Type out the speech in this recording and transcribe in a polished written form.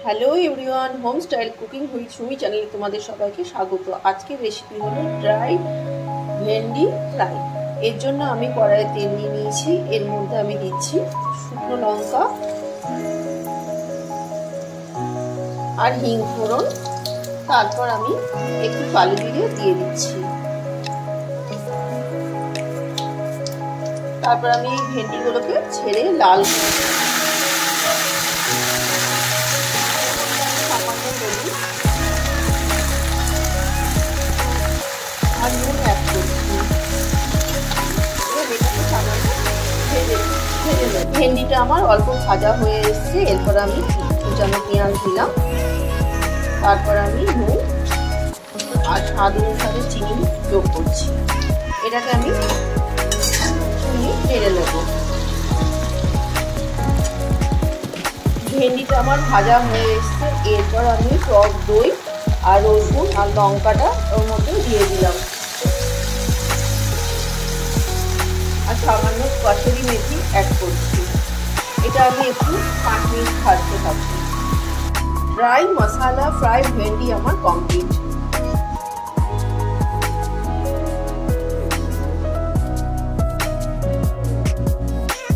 Hello everyone, home style cooking with Sumi চ্যানেলে তোমাদের সবাইকে স্বাগত। আজকের রেসিপি হলো ড্রাই ভেন্ডি ফ্রাই। এর জন্য আমি কড়াইয়ে তেল নিয়ে নিয়েছি। এর মধ্যে আমি দিচ্ছি শুকনো লঙ্কা আর হিং ফোড়ন। তারপর আমি একটু কালো জিরে দিয়ে দিচ্ছি। তারপর আমি এই ভেন্ডিগুলোকে ছেড়ে লাল আর নুন অ্যাড করছি। ভেন্ডিটা আমার অল্প ভাজা হয়ে এসছে। এরপর আমি কুচানো পেঁয়াজ দিলাম। তারপর আমি নুন আর স্বাদ অনুসারে চিনি যোগ করছি। এটাকে আমি নেড়ে নেব। ভেন্ডিটা আমার ভাজা হয়ে এসছে। এরপর আমি টক দই আর রসুন আর লঙ্কাটা ওর মধ্যে দিয়ে দিলাম আর সামান্য কসুরি মেথি অ্যাড করছি। এটা আমি একটু 5 মিনিট ভাজতে থাকছি। ড্রাই মশলা ফ্রাই ভেন্ডি আমার কমপ্লিট।